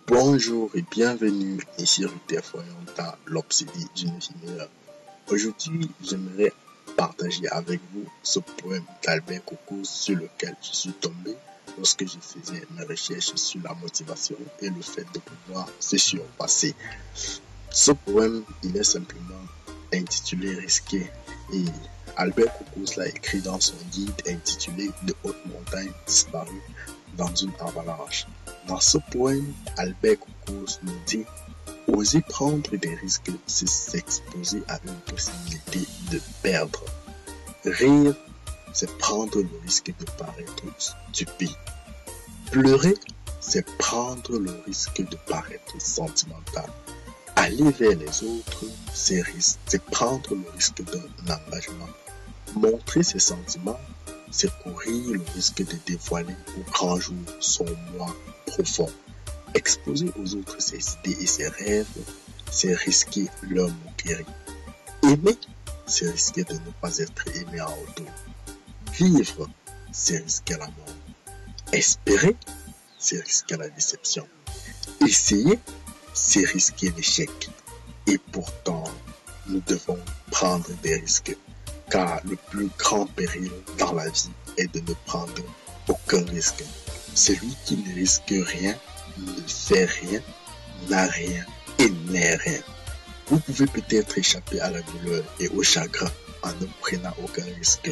Bonjour et bienvenue ici Ruther Foyon dans l'Obsédie d'une vie meilleure. Aujourd'hui, j'aimerais partager avec vous ce poème d'Albert Coco sur lequel je suis tombé lorsque je faisais mes recherches sur la motivation et le fait de pouvoir se surpasser. Ce poème, il est simplement intitulé Risqué et Albert Coco l'a écrit dans son guide intitulé De hautes montagnes disparues dans une avalanche. Dans ce poème, Albert Coco nous dit oser prendre des risques, c'est s'exposer à une possibilité de perdre. Rire, c'est prendre le risque de paraître stupide. Pleurer, c'est prendre le risque de paraître sentimental. Aller vers les autres, c'est prendre le risque d'un engagement. Montrer ses sentiments, c'est courir le risque de dévoiler au grand jour son moi profond. Exposer aux autres ses idées et ses rêves, c'est risquer leur moquerie. Aimer, c'est risquer de ne pas être aimé en retour. Vivre, c'est risquer la mort. Espérer, c'est risquer la déception. Essayer, c'est risquer l'échec. Et pourtant, nous devons prendre des risques, car le plus grand péril dans la vie est de ne prendre aucun risque. Celui qui ne risque rien, ne fait rien, n'a rien et n'est rien. Vous pouvez peut-être échapper à la douleur et au chagrin en ne prenant aucun risque.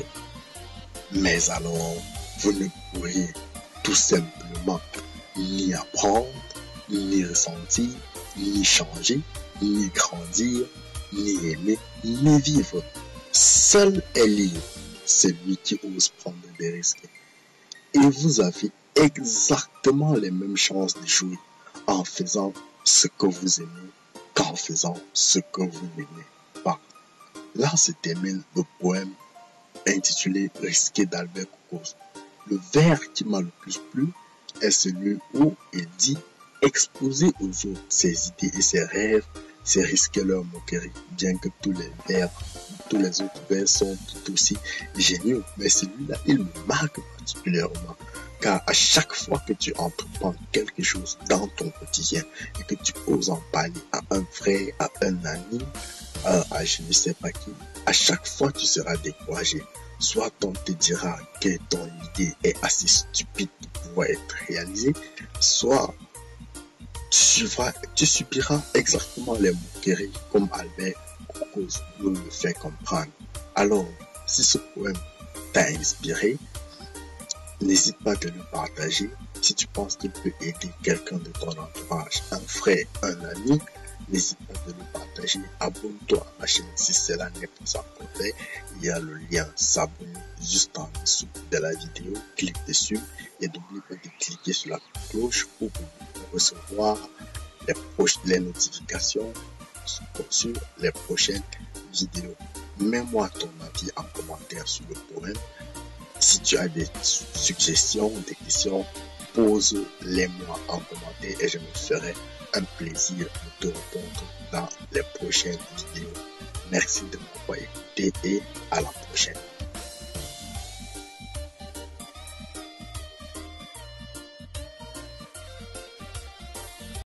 Mais alors, vous ne pourrez tout simplement ni apprendre, ni ressentir, ni changer, ni grandir, ni aimer, ni vivre. Seul est libre celui qui ose prendre des risques. Et vous avez exactement les mêmes chances d'échouer en faisant ce que vous aimez qu'en faisant ce que vous n'aimez pas. Là se termine le poème intitulé Risqué d'Albert Coco. Le vers qui m'a le plus plu est celui où il dit exposer aux autres ses idées et ses rêves, c'est risquer leur moquerie, bien que tous les autres vers sont tout aussi géniaux, mais celui-là, il me marque particulièrement, car à chaque fois que tu entreprends quelque chose dans ton quotidien et que tu oses en parler à un frère, à un ami, à je ne sais pas qui, à chaque fois tu seras découragé. Soit on te dira que ton idée est assez stupide pour pouvoir être réalisée, soit tu subiras exactement les moqueries comme Albert Coco nous le fait comprendre. Alors, si ce poème t'a inspiré, n'hésite pas de le partager. Si tu penses qu'il peut aider quelqu'un de ton entourage, un frère, un ami, n'hésite pas de le partager. Abonne-toi à ma chaîne si cela n'est pas encore fait. Il y a le lien s'abonner juste en dessous de la vidéo. Clique dessus et n'oublie pas de cliquer sur la cloche pour recevoir les notifications sur les prochaines vidéos. Mets-moi ton avis en commentaire sur le poème. Si tu as des suggestions, des questions, pose-les-moi en commentaire et je me ferai un plaisir de te répondre dans les prochaines vidéos. Merci de m'avoir écouté et à la prochaine.